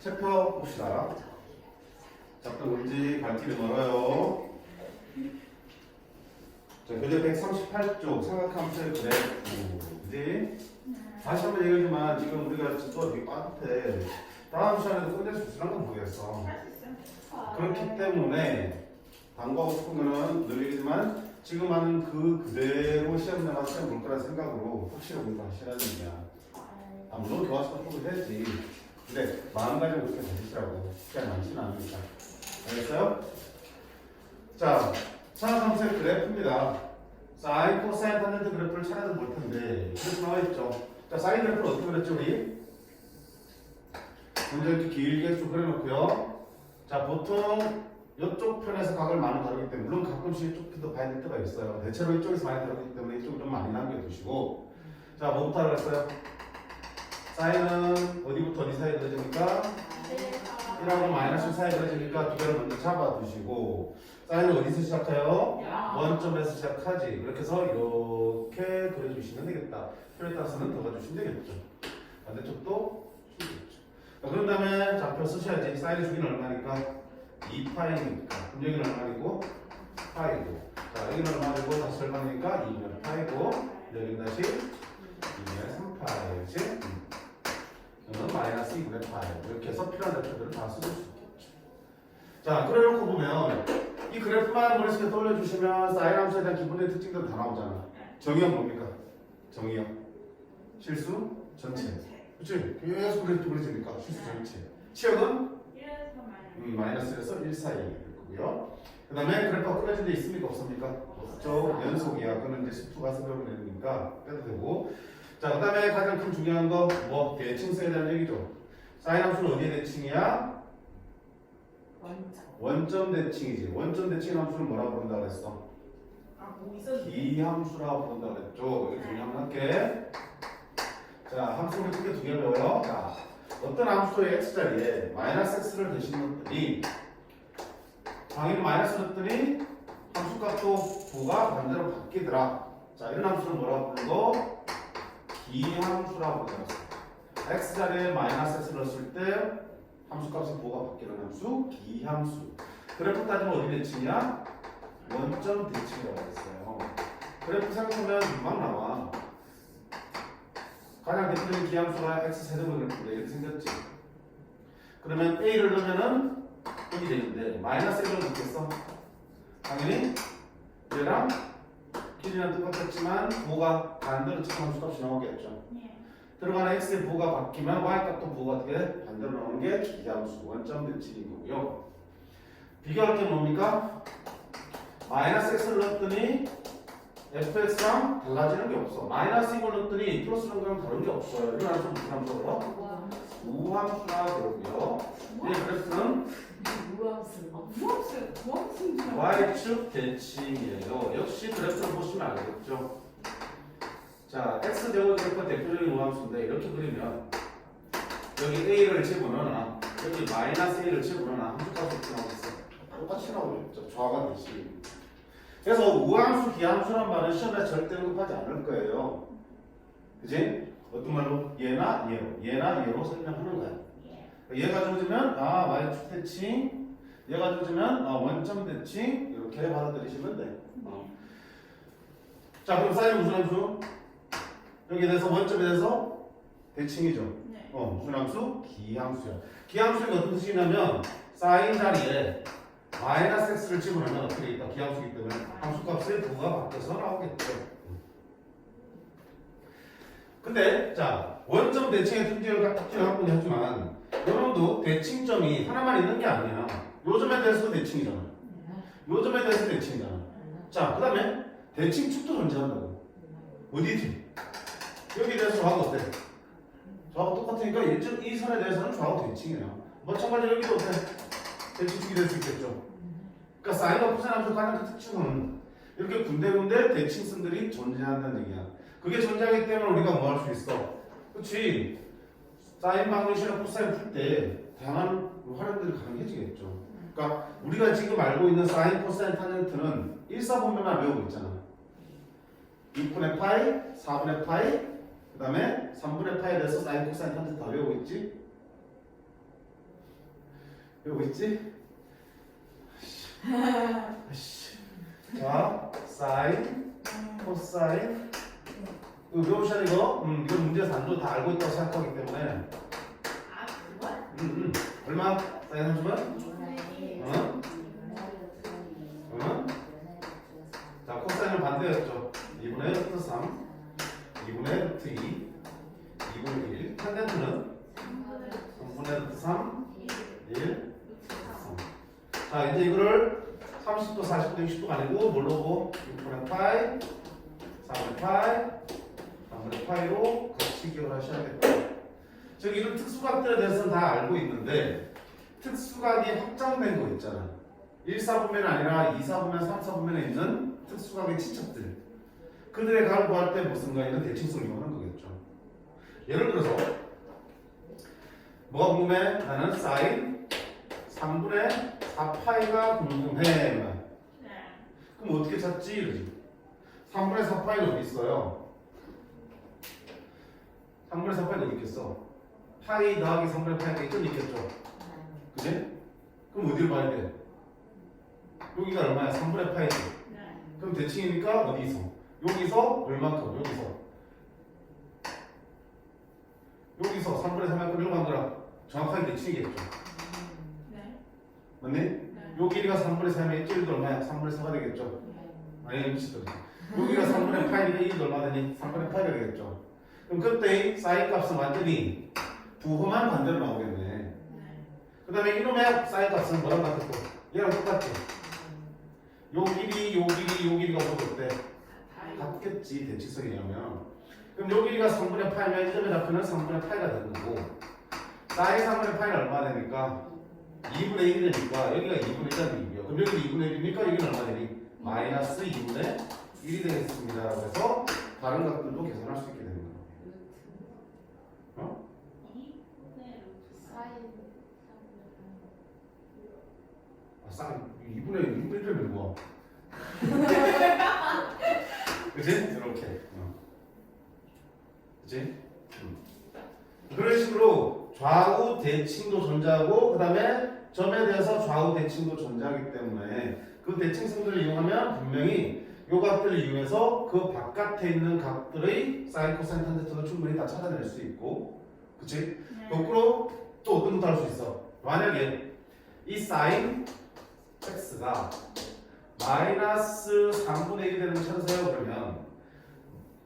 책 펴봅시다. 잡다 문제 발길이 멀어요. 자, 교재 138쪽 삼각함수의 그래프. 그지? 다시 한번 얘기하지만 지금 우리가 또 되게 빠듯해. 다음 시간에도 끝낼 수 있으란 모르겠어. 그렇기 때문에 방과후 싶으면은 늘 얘기지만 지금 하는 그대로 시험 나가 시험 볼 거라 생각으로 확실히 공부하시라는 얘기야. 아, 물론 교과서 공부 해야지. 근데 마음가짐 그렇게 가지시라고. 시간 많지는 않으니까. 알겠어요? 자, 삼각함수의 그래프입니다. 사인, 코사인, 탄젠트 그래프를 찾아도 볼 텐데 그래프 나와 있죠. 자, 사인 그래프를 어떻게 그렸죠 우리? 먼저 이렇게 길게 쭉 그려놓고요. 자, 보통 이쪽 편에서 각을 많이 다루기 때문에 물론 가끔씩 이쪽 편도 봐야 될 때가 있어요. 대체로 이쪽에서 많이 다루기 때문에 이쪽을 좀 많이 남겨두시고. 자, 뭐부터 알았어요? 사인은 어디부터 어디 사이에 그려지니까 1하고 마이너스 1 사이에 그려지니까 두 개를 먼저 잡아두시고. 사인은 어디서 시작해요? 원점에서 시작하지. 이렇게 해서 이렇게 그려주시면 되겠다. 필요에 따라서는 더 가주시면 되겠죠. 반대쪽도 주겠죠. 그런 다음에 좌표 쓰셔야지. 사인의 주기는 얼마니까? 2파이니까. 그럼 여기는 얼마이고? 파이고. 자, 여기는 얼마이고? 다시 얼마니까? 2는 파이고. 여기는 다시 2는 3파이지. 이거는 마이너스 2분의 파이. 이렇게 해서 필요한 좌표들을 다 쓰실 수 있겠죠. 자, 그래놓고 보면 이 그래프만 머릿속에 떠올려주시면 사인 함수에 대한 기본의 특징들 다 나오잖아. 정의형 뭡니까? 정의형. 실수? 전체. 그치? 계속 그래프 그려지니까 실수 전체. 치역은? 마이너스 1에서 1 사이 될 거고요. 그 다음에 그래프가 끊어진 데 있습니까? 없습니까? 없죠. 연속이야. 그는 이제 10투가 세배로 내니까 빼도 되고. 자, 그 다음에 가장 큰 중요한 거 뭐? 대칭수에 대한 얘기죠. 사인 함수는 어디에 대칭이야? 원점 대칭이지. 원점 대칭 함수를 뭐라고 부른다 그랬어? 기함수라고 부른다 그랬죠. 여기 중요한 거 할게. 자, 함수를 크게 두 개를 배워요. 자, 어떤 함수의 x자리에 마이너스 x를 대신 넣었더니 당연히 마이너스 넣었더니 함수값도 부가 반대로 바뀌더라. 자, 이런 함수를 뭐라고 부르고? 기함수라고 부르죠. x자리에 마이너스 x를 넣었을 때 함수값의 부호가 바뀌는 함수, 기함수. 그래프 따지면 어디 대칭이야? 원점 대칭이라고 했어요. 그래프 생각하면 금방 나와. 가장 대표적인 기함수가 x 세제곱 그래프인데 이렇게 생겼지. 그러면 a를 넣으면은 여기 되는데 마이너스 1을 넣겠어? 당연히 얘랑 길이는 똑같았지만 부호가 반대로 치는 함수값이 나오겠죠. 들어가는 x의 부호가 바뀌면 y값도 부호가 어떻게 반대로 나오는 게 기함수 원점 대칭인 거고요. 비교할 게 뭡니까? 마이너스 x를 넣었더니 fx랑 달라지는 게 없어. 마이너스 2를 넣었더니 플러스는 거랑 다른 게 없어요. 이런 함수 무슨 함수로? 우함수라 그러고요. 이 그래프는 y축 대칭이에요. 역시 그래프를 보시면 알겠죠. 자, x제곱 그래프가 대표적인 우함수인데 이렇게 그리면 여기 a를 집어넣어놔. 여기 마이너스 1을 집어넣어놔. 함수값이 어떻게 나오겠어? 똑같이 나오겠죠. 좌가 대시. 그래서 우함수, 기함수란 말은 시험에 절대 언급하지 않을 거예요. 그지? 어떤 말로? 얘나 얘로. 얘나 얘로 설명하는 거야. 얘가 주어지면 y축 대칭. 얘가 주어지면 원점 대칭. 이렇게 받아들이시면 돼. 자, 그럼 사인은 무슨 함수? 여기에 대해서 원점에 대해서 대칭이죠. 무슨 함수? 기함수야. 기함수가 어떤 뜻이냐면 사인 자리에 마이너스 x를 집어넣으면 어떻게 있다? 기함수이기 때문에 함수값의 부호가 바뀌어서 나오겠죠. 근데 자, 원점 대칭의 특징을 갖고 하지만 여러분도 대칭점이 하나만 있는 게 아니야. 요점에 대해서도 대칭이잖아. 요점에 대해서 대칭이잖아. 자, 그 다음에 대칭축도 존재한다고. 어디지? 여기에 대해서 좌우가 어때? 좌우가 똑같으니까 이 선에 대해서는 좌우 대칭이에요. 마찬가지로 여기도 어때? 대칭축이 될 수 있겠죠. 그러니까 사인과 코사인 함수 가장 큰 특징은 이렇게 군데군데 대칭선들이 존재한다는 얘기야. 그게 존재하기 때문에 우리가 뭐 할 수 있어? 그렇지. 사인 방정식이나 코사인 풀 때 다양한 활용들이 가능해지겠죠. 그러니까 우리가 지금 알고 있는 사인, 코사인, 탄젠트는 일사분면만 외우고 있잖아. 2분의 파이, 4분의 파이, 그 다음에 3분의 파이에 대해서 사인, 코사인, 탄젠트 다 외우고 있지? 여기 있지? 아이씨. 자, 사인, 코사인. 이거 외우셔야 이거. 이거 문제에서 안 줘. 다 알고 있다고 생각하기 때문에. 얼마? 사인 한 주면? 응? 응? 자, 코사인은 반대였죠. 2분의 루트 3, 2분의 루트 2, 2분의 1. 탄젠트는 3분의 루트 3, 1. 자, 이제 이거를 30도, 40도, 60도가 아니고 뭘로 보고 6분의 파이, 4분의 파이, 3분의 파이로 거치기를 하셔야겠다. 즉 이런 특수각들에 대해서는 다 알고 있는데 특수각이 확장된 거 있잖아. 1사분면이 아니라 2사분면, 3사분면에 있는 특수각의 친척들. 그들의 값을 구할 때 무슨가 이런 대칭성을 이용하는 거겠죠. 예를 들어서 뭐가 궁금해? 나는 사인 3분의 4파이가 궁금해. 그럼 어떻게 찾지? 이러지. 3분의 4파이는 어디 있어요? 3분의 4파이는 어디 있겠어? 파이 더하기 3분의 파이가 이쯤 있겠죠? 그지? 그럼 어디를 봐야 돼? 여기가 얼마야? 3분의 파이지. 그럼 대칭이니까 어디서? 여기서 얼마큼? 여기서 3분의 3만큼 이렇게 만들어. 정확하게 대칭이겠죠? 맞네? 요 길이가 3분의 3의 1도 얼마야? 3분의 4가 되겠죠? 아니, 미치더니. 여기가 3분의 파이니까 1도 얼마 되니? 3분의 파이가 되겠죠? 그럼 그때 사인 값은 완전히 부호만 반대로 나오겠네. 그 다음에 이놈의 사인 값은 뭐랑 같았고? 얘랑 똑같지? 요 길이가 뭐가 어때? 같겠지, 대칭성이냐면. 그럼 요 길이가 3분의 파이면 이 점의 좌표는 3분의 파이가 되는 거고 사인 3분의 파이는 얼마 되니까? 2분의 1이 되니까 여기가 2분의 1이고요. 그럼 여기 2분의 1이니까 여기는 얼마 되니? 마이너스 2분의 1이 되겠습니다. 그래서 다른 값들도 계산할 수 있게 되는 거예요. 어? 아, 쌍 2분의 1을 뭐야? 그치? 이렇게. 그치? 그런 식으로 좌우 대칭도 존재하고 그 다음에 점에 대해서 좌우 대칭도 존재하기 때문에 그 대칭성들을 이용하면 분명히 요 값들을 이용해서 그 바깥에 있는 값들의 사인, 코사인, 탄젠트도 충분히 다 찾아낼 수 있고 그치? 거꾸로 또 어떤 것도 할 수 있어. 만약에 이 사인 x가 마이너스 3분의 1이 되는 걸 찾으세요. 그러면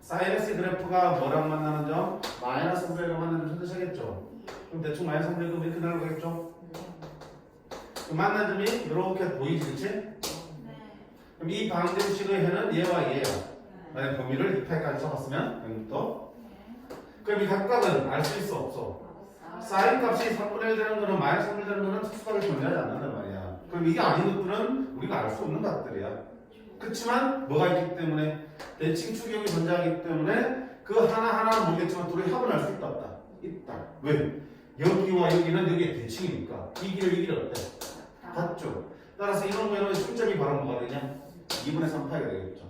사인 x 그래프가 뭐랑 만나는 점? 마이너스 3분의 1랑 만나는 점 찾으셔야겠죠? 그럼 대충 마이너스 3분의 1도 이렇게 나오겠죠? 그 만난 점이 이렇게 보이지, 그치? 그럼 이 방정식의 해는 얘와 얘야. 만약 범위를 2파이까지 잡았으면 여기부터 그럼 이 각각은 알 수 있어 없어? 사인 값이 3분의 1 되는 거는 마이너스 3분의 1 되는 거는 특수각이 존재하지 않는단 말이야. 그럼 이게 아닌 것들은 우리가 알 수 없는 것들이야. 그렇지만 뭐가 있기 때문에 대칭 추격이 존재하기 때문에 그 하나하나는 모르겠지만 둘의 합은 알 수 있다 없다? 있다. 왜? 여기와 여기는 여기의 대칭이니까 이 길이 어때? 같죠? 따라서 이런 거에는 승점이 바로 뭐가 되냐? 2분의 3파이가 되겠죠.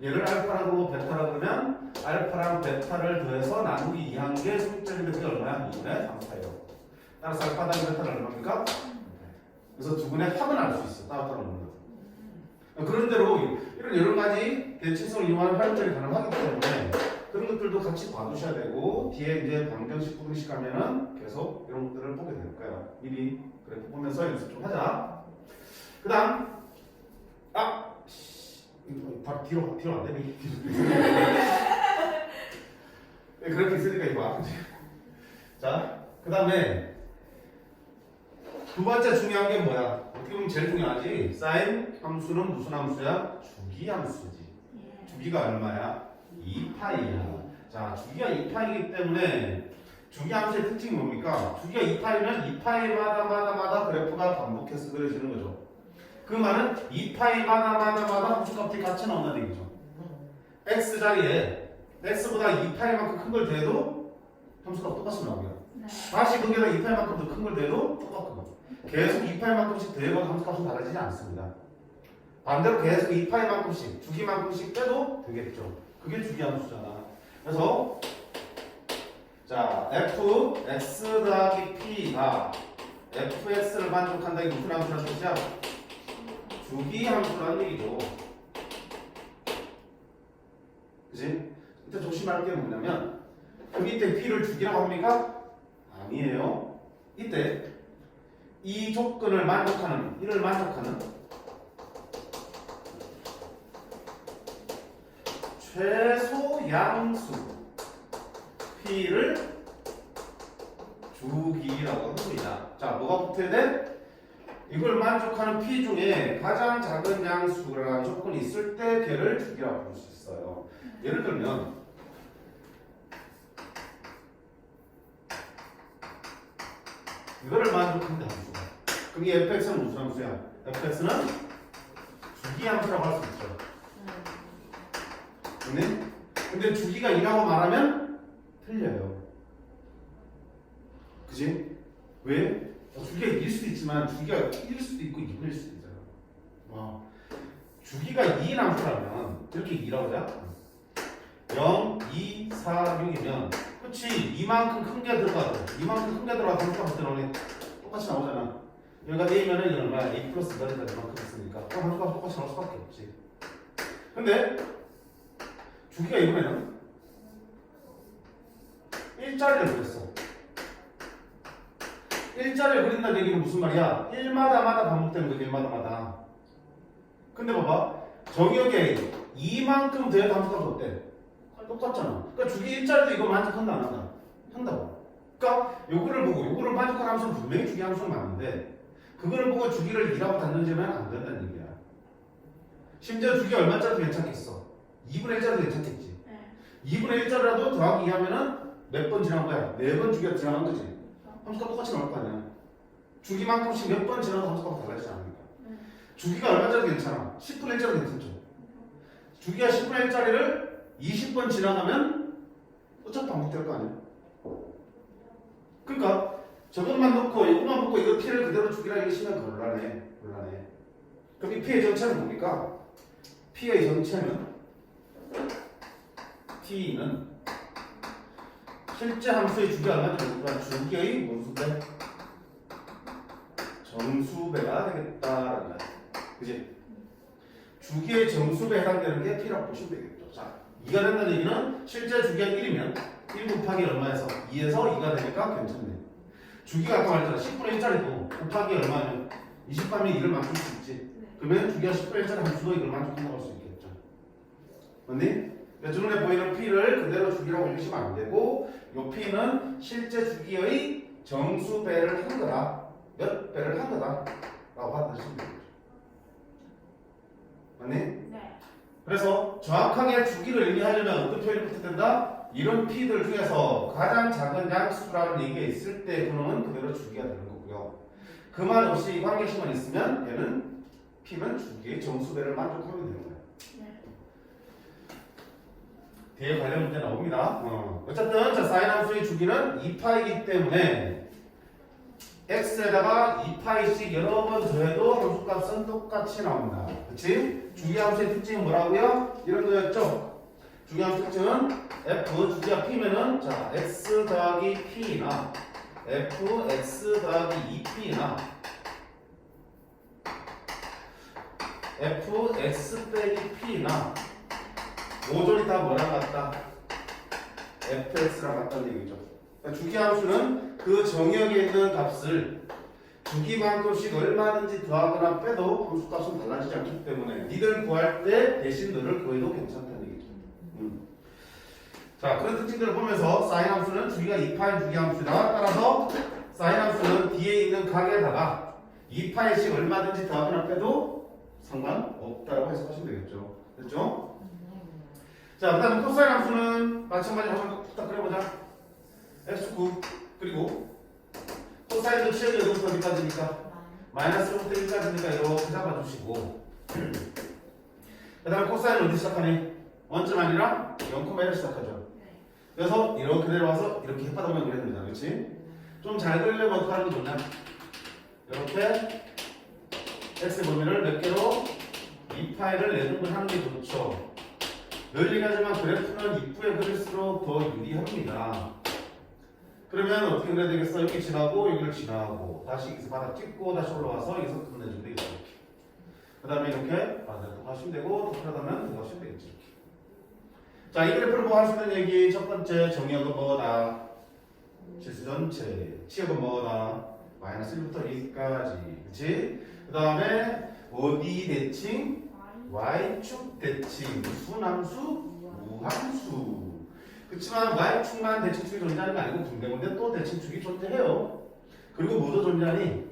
얘를 알파라고 베타라고 그러면 알파랑 베타를 더해서 나누기 2한 게 승점이 되게 얼마야? 2분의 3파이요. 따라서 알파 더하기 베타는 얼마입니까? 그래서 두 분의 합은 알 수 있어. 따로 따로 먹는 거. 그런 대로 이런 여러 가지 대칭성을 이용하는 활용들이 가능하기 때문에 그런 것들도 같이 봐두셔야 되고 뒤에 이제 방정식, 부등식 가면은 계속 이런 것들을 보게 될 거야. 미리 그래프 보면서 연습 좀 하자. 그 다음 바로 뒤로 안 되니? 그래프 있으니까 이거 자, 그 다음에 두 번째 중요한 게 뭐야? 어떻게 보면 제일 중요하지. 사인 함수는 무슨 함수야? 주기함수지. 주기가 얼마야? 2파이야. 자, 주기가 2파이기 때문에 주기함수의 특징이 뭡니까? 주기가 2파이면 2파이마다 그래프가 반복해서 그려지는 거죠. 그 말은 2파이마다 함수값이 같이 나온다는 얘기죠. x 자리에 x보다 2파이만큼 큰 걸 대도 함수가 똑같이 나오고요. 다시 거기다 2파이만큼 더 큰 걸 대도 똑같고 계속 2파이만큼씩 더해봐도 함수값은 달라지지 않습니다. 반대로 계속 2파이만큼씩 주기만큼씩 빼도 되겠죠. 그게 주기함수잖아. 그래서 자 f x 더하기 p가 fx를 만족한다. 이게 무슨 함수라는 뜻이야? 주기 함수라는 얘기죠. 그치? 이때 조심할 게 뭐냐면 그럼 이때 p를 주기라고 합니까? 아니에요. 이때 이 조건을 만족하는, 이를 만족하는 최소 양수 p를 주기라고 합니다. 자, 뭐가 붙어야 돼? 이걸 만족하는 p 중에 가장 작은 양수라는 조건이 있을 때 걔를 주기라고 부를 수 있어요. 예를 들면 이거를 만족한다 함수가. 그럼 이 fx는 무슨 함수야? fx는 주기 함수라고 할 수 있죠. 근데 주기가 2라고 말하면 틀려요. 그지? 왜? 주기가 2일 수도 있지만 주기가 1일 수도 있고 2분일 수도 있잖아. 주기가 2인 함수라면 이렇게 2라고 하자. 0, 2, 4, 6이면 그치? 이만큼 큰 게 들어가도 이만큼 큰 게 들어가도 함수가 들어오니 똑같이 나오잖아. 여기가 A면은 이건 얼마야? A 플러스 B가 이만큼 있으니까 함수가 똑같이 나올 수밖에 없지. 근데 주기가 이번에는 일자리를 그렸어. 일자리를 그린다는 얘기는 무슨 말이야? 1마다마다 반복되는 거지. 1마다마다. 근데 봐봐. 정역에 이만큼 돼야 함수가 어때? 똑같잖아. 그러니까 주기 일자리도 이거 만족한다 안 한다? 한다고. 그러니까 요거를 보고 요거를 만족하는 함수는 분명히 주기 함수는 맞는데 그거를 보고 주기를 2라고 단정지으면 안 된다는 얘기야. 심지어 주기 얼마짜리도 괜찮겠어. 2분의 1짜리도 괜찮겠지. 2분의 1짜리라도 더하기 2 하면은 몇 번 지난 거야? 4번 주기가 지나간 거지. 함수가 똑같이 나올 거 아니야. 주기만큼씩 몇 번 지나도 함수가 달라지지 않으니까. 주기가 얼마짜리 괜찮아? 10분의 1짜리 괜찮죠. 주기가 10분의 1짜리를 20번 지나가면 어차피 반복될 거 아니야. 그러니까 저것만 놓고 이것만 보고 이거 p를 그대로 주기라 이거 시면 곤란해. 그럼 이 p의 정체는 뭡니까? p의 정체는 t는 실제 함수의 주기가 얼마인지 모르지만 주기의 무슨 배? 정수배가 되겠다라는 거야. 그지? 주기의 정수배에 해당되는 게 p라고 보시면 되겠죠. 자, 2가 된다는 얘기는 실제 주기가 1이면 1 곱하기 얼마에서 2에서 2가 되니까 괜찮네. 주기가 아까 말했잖아. 10분의 1짜리도 곱하기 얼마면 20하면 2를 만들 수 있지. 그러면 주기가 10분의 1짜리 함수도 이걸 만족한다고 할 수 있겠죠. 맞니? 그러니까 눈에 보이는 p를 그대로 주기라고 읽으시면 안 되고 이 p는 실제 주기의 정수배를 한 거다. 몇 배를 한 거다 라고 받으시면 되겠죠. 맞니? 네. 그래서 정확하게 주기를 의미하려면 어떤 표현이 붙어야 된다? 이런 p들 중에서 가장 작은 양수라는 얘기가 있을 때 그놈은 그대로 주기가 되는 거고요. 그 말 없이 관계식만 있으면 얘는 p는 주기의 정수배를 만족하면 되는 거예요. 뒤에 관련 문제 나옵니다. 어쨌든 자 사인 함수의 주기는 2파이기 때문에 x에다가 2파이씩 여러 번 더해도 함수값은 똑같이 나온다. 그치? 주기 함수의 특징은 뭐라고요? 이런 거였죠? 주기 함수 특징은 f 주기가 p면은 자 x 더하기 p나 f x 더하기 2p나 f x 빼기 p나 모조리 다 뭐랑 같다? fx랑 같다는 얘기죠. 그러니까 주기 함수는 그 정역에 있는 값을 주기만큼씩 얼마든지 더하거나 빼도 함수값은 달라지지 않기 때문에 니들 구할 때 대신 너를 구해도 괜찮다는 얘기죠. 자, 그런 특징들을 보면서 사인 함수는 주기가 2파인 주기 함수다. 따라서 사인 함수는 뒤에 있는 각에다가 2파인씩 얼마든지 더하거나 빼도 상관없다고 해석하시면 되겠죠. 됐죠? 자, 그 다음 코사인 함수는 마찬가지로 한번 딱 그려보자. x9 그리고 코사인도 최대 여기부터 어디까지니까 마이너스 1부터 1까지니까 이렇게 잡아주시고 그 다음 코사인은 어디 시작하니? 원점 아니라 0,1로 시작하죠. 그래서 이렇게 내려와서 이렇게 햇바닥만 그려야 됩니다. 그렇지? 좀 잘 그리려면 어떻게 하는 게 좋냐? 이렇게 x 범위를 몇 개로 2파이를 내등분하는 게 좋죠. 늘 얘기하지만 그래프는 입구에 그릴수록 더 유리합니다. 그러면 어떻게 그래야 되겠어? 여기 지나고 여기를 지나고 다시 여기서 바닥 찍고 다시 올라와서 여기서 끝내주면 되겠죠. 이렇게. 그 다음에 이렇게 바닥 하시면 되고 또 필요하다면 또 하시면 되겠죠. 이렇게. 자, 이 그래프를 보고 할 수 있는 얘기 첫 번째 정의역은 뭐다? 실수 전체. 치역은 뭐다? 마이너스 1부터 2까지. 그치? 그 다음에 어디 대칭? Y축 대칭. 무슨 함수? 우함수. 그렇지만 Y축만 대칭축이 존재하는 게 아니고 군데군데 또 대칭축이 존재해요. 그리고 뭐도 존재하니?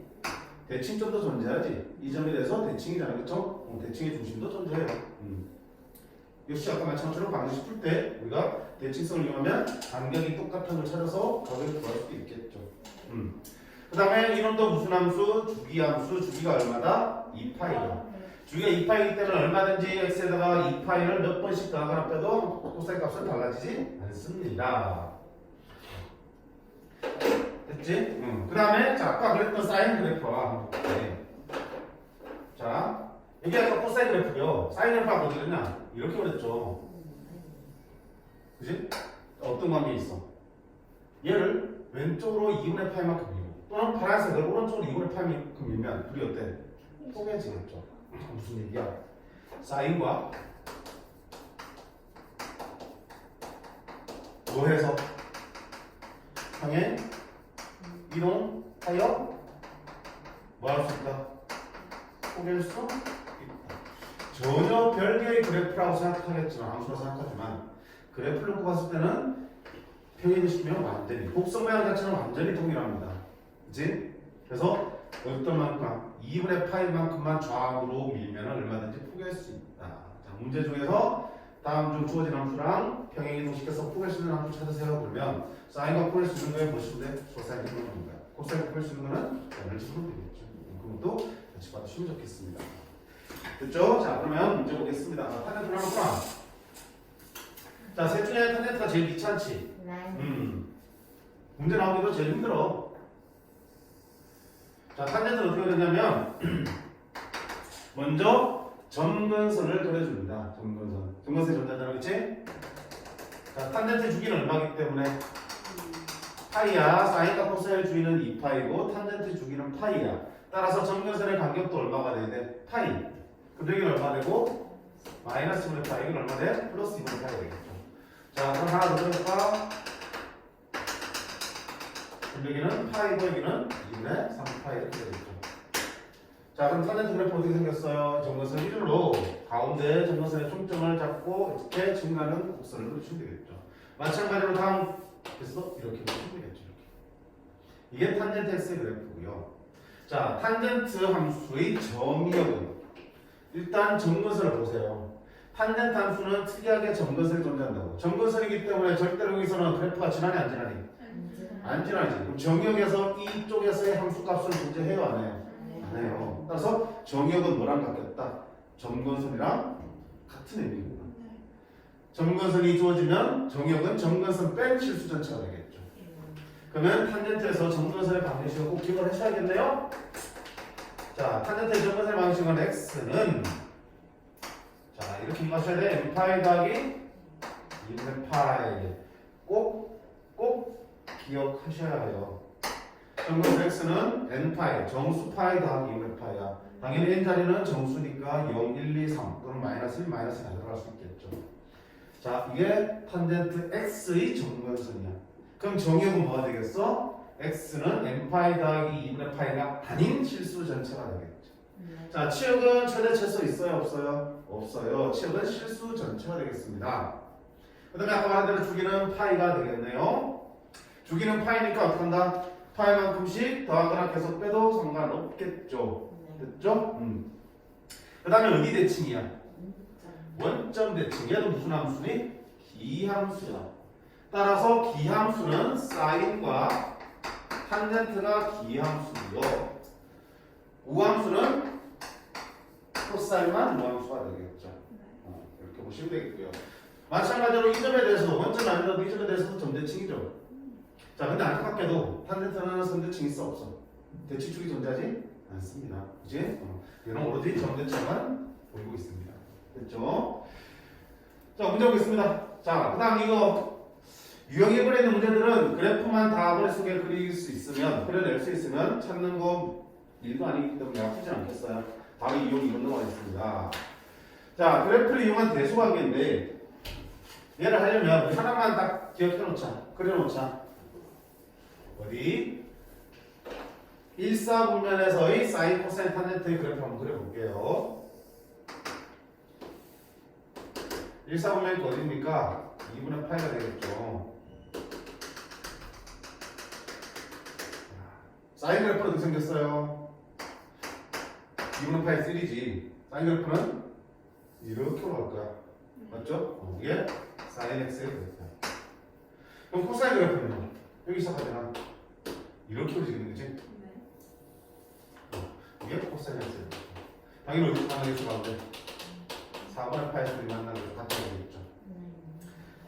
대칭점도 존재하지. 이 점에 대해서 대칭이잖아. 그쵸? 대칭의 중심도 존재해요. 역시 아까 마찬가지로 방정식 풀 때 우리가 대칭성을 이용하면 간격이 똑같은 걸 찾아서 값을 구할 수도 있겠죠. 그 다음에 이놈도 무슨 함수? 주기함수. 주기가 얼마다? 2파이다. 주기가 2파이기 때문에 얼마든지 x에다가 2파이를 몇 번씩 더하거나 빼도 코사인 값은 달라지지 않습니다. 됐지? 그 다음에 자, 아까 그랬던 사인 그래프와 한번 볼게. 자, 이게 아까 코사인 그래프요. 사인 그래프가 어떻게 됐냐? 이렇게 그랬죠. 그지? 어떤 관계 있어? 얘를 왼쪽으로 2분의 파이만큼 밀고 또는 파란색을 오른쪽으로 2분의 파이만큼 밀면 둘이 어때? 통해지겠죠. 무슨 얘기야? 사인과 뭐 해서? 향해 이동하여 뭐 할 수 있다? 포기할 수 있다. 전혀 별개의 그래프라고 생각하겠지만 함수라고 생각하지만 그래프를 놓고 봤을 때는 평행시키면 완전히 곡선 모양 자체는 완전히 동일합니다. 그치? 그래서 어떤 만큼 2분의 파이만큼만 좌우로 밀면 얼마든지 포기할 수 있다. 자, 문제 중에서 다음 중 주어진 함수랑 평행이동시켜서 포기할 수 있는 함수 찾으세요. 그러면 사인과 포기할 수 있는 거에 보시면 돼. 코사인 포기하는 거야. 코사인 포기할 수 있는 거는 연을 치면 되겠죠. 그것도 같이 봐주시면 좋겠습니다. 됐죠? 자, 그러면 문제 보겠습니다. 탄젠트 하나구나. 자, 셋 중에 탄젠트가 제일 귀찮지? 문제 나오기도 제일 힘들어. 자, 탄젠트는 어떻게 되냐면 먼저 점근선을 그려줍니다. 점근선. 점근선이 존재하잖아, 그치? 자, 탄젠트 주기는 얼마이기 때문에 파이야. 사인과 코사인의 주기는 2파이고 탄젠트 주기는 파이야. 따라서 점근선의 간격도 얼마가 돼야 돼? 파이. 그럼 여기는 얼마 되고? 마이너스 2분의 파이. 여기는 얼마 돼? 플러스 2분의 파이 되겠죠. 자, 그럼 하나 더 해볼까? 그럼 여기는 파이고 여기는 2분의 3파이 이렇게 되겠죠. 자, 그럼 탄젠트 그래프 어떻게 생겼어요? 점근선 1로 가운데 점근선의 중점을 잡고 이렇게 증가하는 곡선을 그려주면 되겠죠. 마찬가지로 다음 그래서 이렇게 보시면 되겠죠. 이게 탄젠트 x의 그래프고요. 자, 탄젠트 함수의 점이역은 일단 점근선을 보세요. 탄젠트 함수는 특이하게 점근선이 존재한다고. 점근선이기 때문에 절대로 여기서는 그래프가 지나니 안 지나니? 안 지나지. 그럼 정역에서 이쪽에서의 함수값을 존재해요, 안 해요? 안 해요. 따라서 정역은 뭐랑 같겠다? 점근선이랑 같은 의미입니다. 점근선이 주어지면 정역은 점근선 뺀 실수 전체가 되겠죠. 그러면 탄젠트에서 점근선의 방정식을 꼭 기억을 하셔야겠네요. 자, 탄젠트의 점근선의 방정식은 x는 자, 이렇게 기억하셔야 돼. n파이 더하기 2분의 파이. 꼭 기억하셔야 해요. 점근선 x는 n파이, 정수 파이 더하기 2분의 파이야. 당연히 n자리는 정수니까 0, 1, 2, 3 또는 마이너스 1, 마이너스 4 들어갈 수 있겠죠. 자, 이게 탄젠트 x의 점근선이야. 그럼 정역은 뭐가 되겠어? x는 n파이 더하기 2분의 파이가 아닌 실수 전체가 되겠죠. 자, 치역은 최대 최소 있어요? 없어요? 없어요. 치역은 실수 전체가 되겠습니다. 그 다음에 아까 말한 대로 주기는 파이가 되겠네요. 주기는 파이니까 어떻게 한다? 파이만큼씩 더하거나 계속 빼도 상관없겠죠. 됐죠? 그 다음에 어디 대칭이야? 원점 대칭. 얘도 무슨 함수니? 기함수야. 따라서 기함수는 사인과 탄젠트가 기함수고요. 우함수는 코사인만 우함수가 되겠죠. 이렇게 보시면 되겠고요. 마찬가지로 이 점에 대해서도 원점 아니라도 이 점에 대해서도 점대칭이죠. 자, 근데 안타깝게도 탄젠트는 선대칭이 있어 없어? 대칭축이 존재하지 않습니다. 그치? 이런 오로지 점대칭만 보이고 있습니다. 됐죠? 자, 문제 보겠습니다. 자, 그 다음 이거 유형이 그리는 문제들은 그래프만 다 머릿속에 그릴 수 있으면, 그려낼 수 있으면 찾는 거 일도 아니기 때문에 아프지 않겠어요. 바로 이용 넘어가겠습니다. 자, 그래프를 이용한 대수관계인데 얘를 하려면 하나만 딱 기억해놓자. 그려놓자. 어디? 일사분면에서의 사인, 코사인, 탄젠트의 그래프 한번 그려볼게요. 일사분면이 어디입니까? 2분의 파이가 되겠죠. 사인 그래프는 어떻게 생겼어요? 2분의 파이 3지. 사인 그래프는 이렇게 올라갈 거야. 맞죠? 이게 사인 x의 그래프야. 그럼 코사인 그래프는요? 여기 시작하잖아. 이렇게 그려지는 거지? 이게 코사인 x의 그래프. 당연히 어디서 만나겠어, 가운데? 4분의 파이 3이 만나는 거 같아 보이겠죠?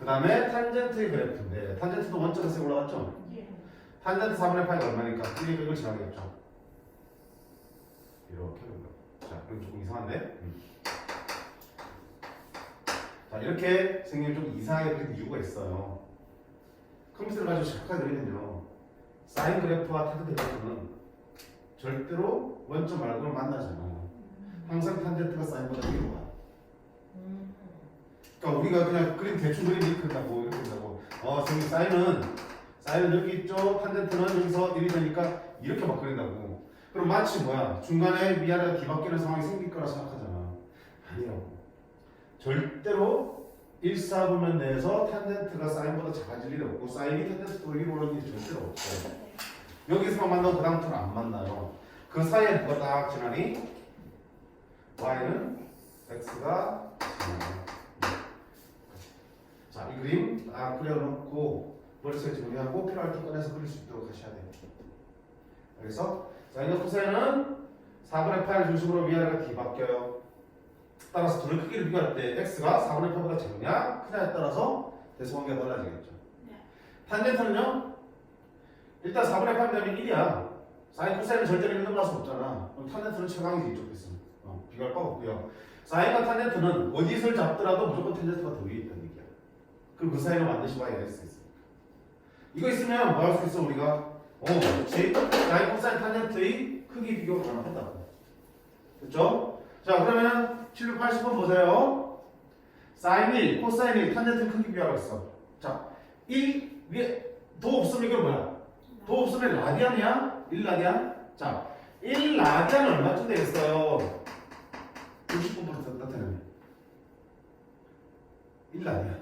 그 다음에 탄젠트의 그래프인데, 탄젠트도 원점에서 올라갔죠? 탄젠트 4분의 파이가 얼마니까? 이걸 지나겠죠? 이렇게 그런 거. 자, 이건 조금 이상한데? 자, 이렇게 생기면 좀 이상하게 그린 이유가 있어요. 컴퓨터를 가지고 시작하게 그리면요, 사인 그래프와 탄젠트 그래프는 절대로 원점 말고는 만나지 않아요. 항상 탄젠트가 사인보다 위로 가. 그러니까 우리가 그냥 그림 대충 그림 이렇게 그린다고 이렇게 그린다고. 선생님 사인은 여기 있죠. 탄젠트는 여기서 1이 되니까 이렇게 막 그린다고. 그럼 마치 뭐야? 중간에 위아래가 뒤바뀌는 상황이 생길 거라 생각하잖아. 아니라고. 절대로 1사분면 내에서 탄젠트가 사인보다 작아질 일이 없고 사인이 탄젠트보다 위로 오는 일이 절대로 없어요. 여기서만 만나고 그 다음부터는 안 만나요. 그 사이에 누가 딱 지나니? y는 x가 지나요. 자, 이 그림 딱 그려놓고 머릿속에 정리하고 필요할 때 꺼내서 그릴 수 있도록 하셔야 돼요. 그래서 사인과 코사인은 4분의 8 중심으로 위아래가 뒤바뀌어요. 따라서 둘의 크기를 비교할 때 x가 4분의 8보다 작냐 크냐에 따라서 대수관계가 달라지겠죠. 탄젠트는요, 일단 4분의 8 되면 1이야. 사인 코사인은 절대로 1 넘어갈 수 없잖아. 그럼 탄젠트는 최강이지. 이쪽에 있으면 비교할 바가 없고요. 사인과 탄젠트는 어디를 잡더라도 무조건 탄젠트가 더 위에 있다는 얘기야. 그럼 그 사이로 반드시 y가 될 수 있습니다. 이거 있으면 뭐 할 수 있어 우리가? 그렇지. 사인 코사인 탄젠트의 크기 비교가 가능하다고. 그렇죠? 자, 그러면 780번 보세요. 사인 1, 코사인 1, 탄젠트 크기 비교하고 있어. 자, 1 위에 도 없으면 이건 뭐야? 도 없으면 라디안이야? 1라디안? 자, 1라디안은 얼마쯤 되겠어요? 60분부터 나타내면 1라디안.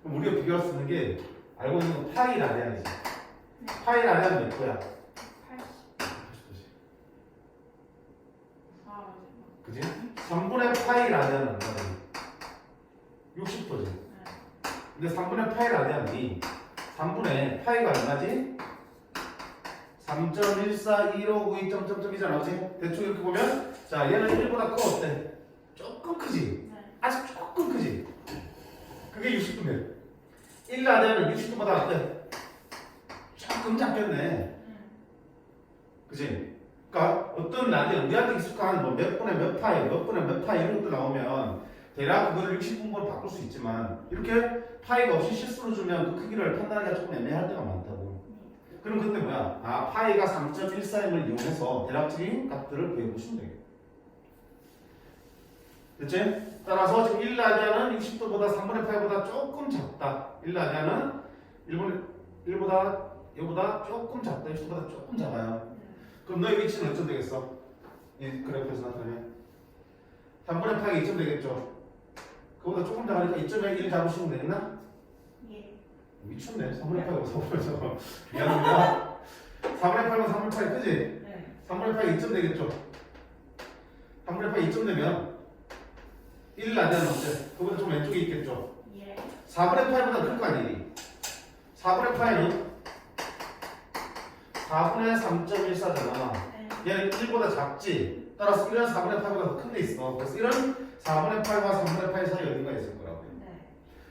그럼 우리가 비교할 수 있는 게 알고 있는 건 파이 라디안이지. 파이 라디안은 몇 도야? 80도지. 그지? 3분의 파이 라디안은 얼마지? 60도지. 근데 3분의 파이 라디안이 3분의 파이가 얼마지? 3.141592 점점점이잖아. 그지? 대충 이렇게 보면 자, 얘는 1보다 커. 어때? 조금 크지? 아직 조금 크지? 그게 60도면 1라디안은 60도보다 어때? 조금 작겠네. 그지? 그러니까 어떤 라디안, 우리한테 익숙한 뭐 몇 분의 몇 파이, 몇 분의 몇 파이 이런 것도 나오면 대략 그거를 60분으로 바꿀 수 있지만 이렇게 파이가 없이 실수로 주면 그 크기를 판단하기가 조금 애매할 때가 많다고. 그럼 그때 뭐야? 파이가 3.14임을 이용해서 대략적인 값들을 구해보시면 되겠다. 그치? 따라서 지금 1라디안은 60도보다 3분의 파이보다 조금 작다. 1라디안은 1보다 얘보다 조금 작다. 60도보다 조금 작아요. 그럼 너의 위치는 어쩜 되겠어? 이 그래프에서 나타내면 3분의 파이가 2점 되겠죠? 그보다 조금 작으니까 2점에 1 잡으시면 되겠나? 예. 미쳤네. 3분의 8과 4분의 4. 미안합니다. 4분의 8과 3분의 8 그지? 네. 3분의 8 2점 되겠죠? 3분의 8 2점 되면 1 라디안 어때? 그보다 좀 왼쪽에 있겠죠? 예. 4분의 8보다 클 거 아니니? 4분의 8은 4분의 3.14잖아. 네. 얘는 1보다 작지? 따라서 1은 4분의 8보다 더 큰 데 있어. 그래서 1은 4분의 8과 3분의 8 사이 어딘가 있을 거라고. 네.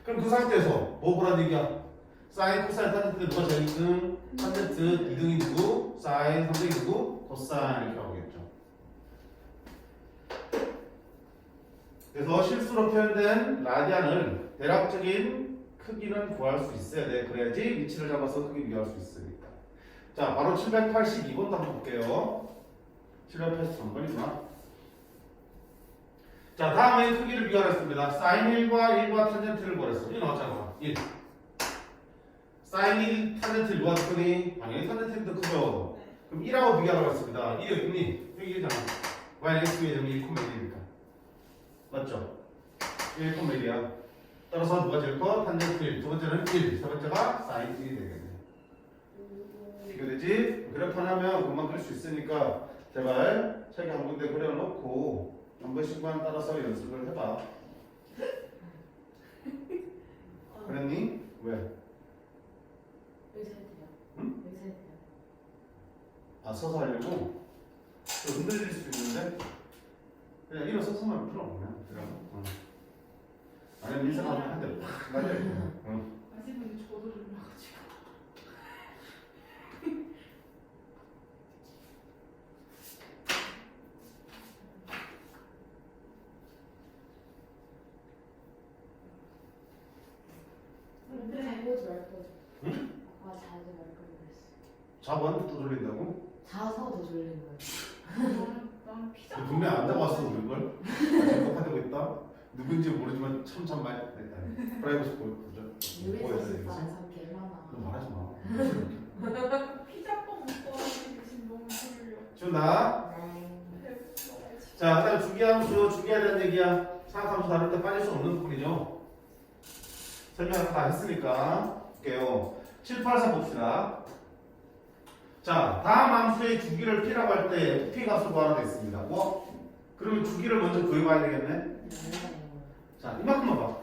그럼 그 상태에서 뭐 보라는 얘기야? 사인, 코사인, 탄젠트 누가 제일 2등? 탄젠트 2등이 누구? 사인 3등이 누구? 코사인 이렇게 나오겠죠. 그래서 실수로 표현된 라디안을 대략적인 크기는 구할 수 있어야 돼. 그래야지 위치를 잡아서 크기 비교할 수 있으니까. 자, 바로 782번도 한번 볼게요. 783번이구나. 자, 다음에 크기를 비교하겠습니다. 사인 1과 1과 탄젠트를 구하랬어. 이 나왔잖아. 1. 사인 1 탄젠트 누가 더 크니? 당연히 탄젠트가 더 크죠. 그럼 1하고 비교하라고 했습니다. 1이 어딨니? 여기 1이잖아. yx의 점이 1,1이니까. 맞죠? 1,1이야. 따라서 누가 제일 커? 탄젠트 1. 두 번째는 1. 세 번째가 사인 1이 되겠네. 비교되지? 그래프 하나면 금방 그릴 수 있으니까 제발 책에 한 군데 그려놓고 한 번씩만 따라서 연습을 해봐. 그랬니? 왜? 여기서 해드려. 응? 여기서 해드려. 아, 서서 하려고? 또 흔들릴 수 있는데? 그냥 일어서서만 풀어. 그냥. 아니면 인생하면 한 대로 팍 맞아야 돼. 아직은 저도 좀 나가지고. 근데 잘 보지 말 거지. 응? 아빠가 자지 말 거라고 그랬어. 자번 또 돌린다고? 자서 더 졸린 거야. 난 피자. 분명 안 잡았어, 그걸. 지금 똑같고 있다. 누군지 모르지만 참 많이 됐다. 프라이버시 보여줘. 유해서 진짜 안 사면 개 많아. 너 말하지 마. 피자빵 먹고 하는데 지금 너무 졸려. 준다. 배고파. 자, 그다음 주기함수, 주기에 대한 얘기야. 사각함수 다룰 때 빠질 수 없는 부분이죠. 설명 다 했으니까 볼게요. 7, 8, 4 봅시다. 자, 다음 함수의 주기를 p라고 할 때 p 값을 구하라 되어 있습니다. 뭐? 그러면 주기를 먼저 구해봐야 되겠네. 자, 이만큼만 봐.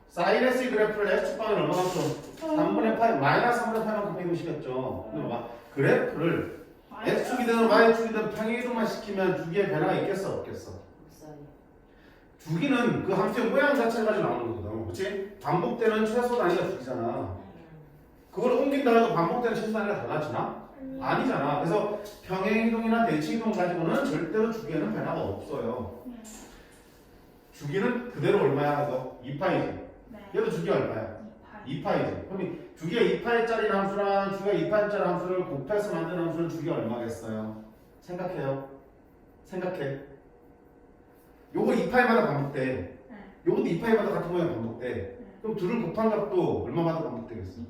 사인 S 그래프를 X축방에 얼마만큼? 3분의 8, 마이너스 3분의 8만큼 빼고시겠죠. 근데 봐. 그래프를 X축이든 Y축이든 평행이동만 시키면 주기의 변화가 있겠어? 없겠어? 없어요. 주기는 그 함수의 모양 자체를 가지고 나오는 거거든. 그치? 반복되는 최소 단위가 주기잖아. 그걸 옮긴다 해도 반복되는 최소 단위가 달라지나? 아니잖아. 그래서 평행이동이나 대칭이동 가지고는 절대로 주기에는 변화가 없어요. 주기는 그대로 얼마야? 이거 2파이지. 얘도 주기 얼마야? 2파이지. 그럼 주기가 2파이짜리 함수랑 주기가 2파이짜리 함수를 곱해서 만든 함수는 주기가 얼마겠어요? 생각해요. 생각해. 요거 2파이마다 반복돼. 요것도 2파이마다 같은 모양 반복돼. 그럼 둘을 곱한 값도 얼마마다 반복되겠어?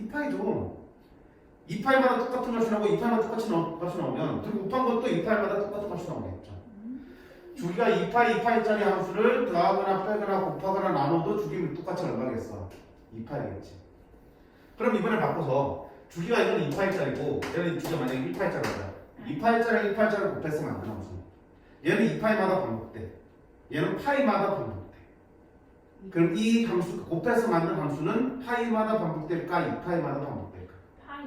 2파이죠. 2파이마다 똑같은 값이 나오고 2파이마다 똑같이 값이 나오면 둘 곱한 것도 2파이마다 똑같은 값이 나오겠죠. 주기가 2파이짜리 함수를 더하거나 빼거나 곱하거나 나눠도 주기는 똑같이 얼마겠어? 2파이겠지. 그럼 이번에 바꿔서 주기가 이건 2파이짜리고 얘는 주기가 만약에 1파이짜리다. 2파이짜리 1파이짜리 곱해서 만든 함수. 얘는 2파이마다 반복돼. 얘는 파이마다 반복돼. 그럼 이 함수 곱해서 만든 함수는 파이마다 반복될까? 2파이마다 반복될까? 파이.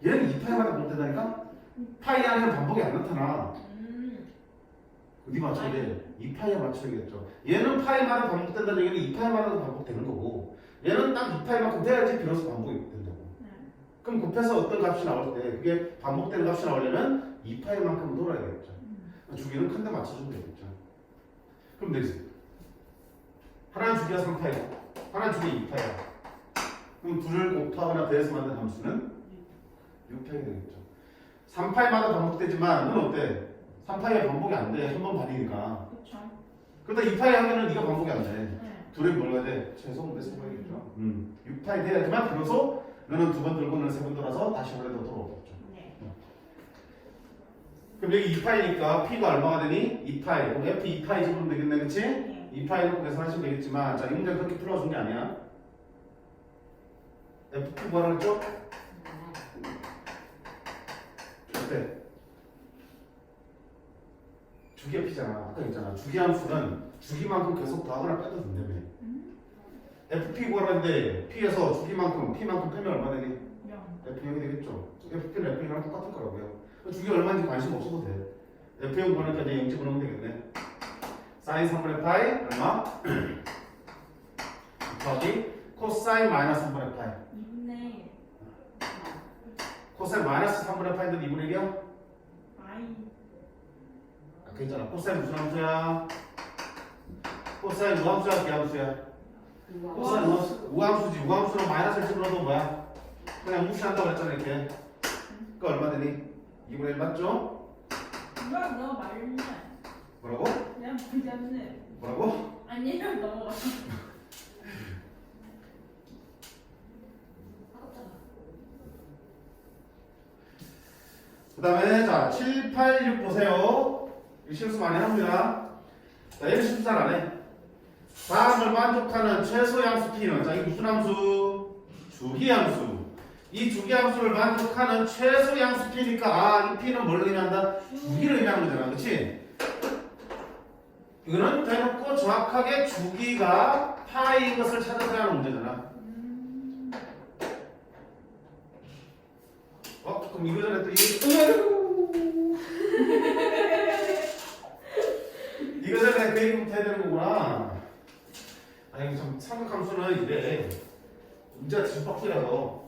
얘는 2파이마다 반복된다니까? 파이 안에는 반복이 안 나타나. 어디 맞춰야 돼? 2파이에 맞춰야겠죠. 얘는 파이마다 반복된다는 얘기는 2파이마다 반복되는 거고 얘는 딱 2파이만큼 돼야지 비로소 반복이 된다고. 그럼 곱해서 어떤 값이 나올 때 그게 반복되는 값이 나오려면 2파이만큼 돌아야겠죠. 주기는 큰 데 맞춰주면 되겠죠. 그럼 되지. 하나는 주기가 3파이, 하나는 주기가 2파이야. 그럼 둘을 곱하거나 더해서 만든 함수는 6파이가 되겠죠. 3파이마다 반복되지만 넌 어때? 3파이가 반복이 안 돼. 한 번 반이니까. 그렇죠. 그러다 2파이 하면은 네가 반복이 안 돼. 네. 둘이 뭘 해야 돼? 최소 근데 3파이겠죠. 6파이 돼야지만 비로소 너는 두 번 돌고 너는 세 번 돌아서 다시 원래대로 돌아오겠죠. 네. 그럼 여기 2파이니까 P가 얼마가 되니? 2파이. 그럼 F 2파이 집으면 되겠네, 그치? 네. 2파이 놓고 계산하시면 되겠지만 자, 이 문제 그렇게 풀어준 게 아니야. F 뭐라 그랬죠? 어때? 주기 F잖아. 아까 했잖아. 주기 함수는 주기만큼 계속 더하거나 빼도 된다며. FP 구하는데 P에서 주기만큼 P만큼 빼면 얼마 되니? F0이 되겠죠. FP는 F0이랑 똑같을 거라고요. 주기 얼마인지 관심 없어도 돼. F0 구하니까 이제 0 집어넣으면 되겠네. 사인 3분의 파이 얼마? 곱하기 코사인 마이너스 3분의 파이. 2분의 코사인 마이너스 3분의 파이인데 2분의 1이야? 아이. 있잖아. 코사인 무슨 함수야? 코사인 우함수야 비함수야? 코사인 우함수지. 우함수는 마이너스를 집어넣어도 뭐야? 그냥 무시한다고 그랬잖아 이렇게. 그 얼마 되니? 2분의 1 맞죠? 이걸 너무 말리네. 뭐라고? 그냥 부잡네. 뭐라고? 아니면 넘어가. 그 다음에 자 7, 8, 6 보세요. 이 실수 많이 합니다. 자 얘는 실수 잘 안 해. 다음을 만족하는 최소 양수 P는 자 이게 무슨 함수? 주기함수. 이 주기함수를 만족하는 최소 양수 P니까 이 P는 뭘 의미한다? 주기를 의미하는 거잖아. 그치? 이거는 대놓고 정확하게 주기가 파인 것을 찾아서 하는 문제잖아. 그럼 이거 전에 또 이거 전에 그 얘기부터 해야 되는 거구나. 아니 좀 삼각함수는 이래 문제가 뒤집박이라서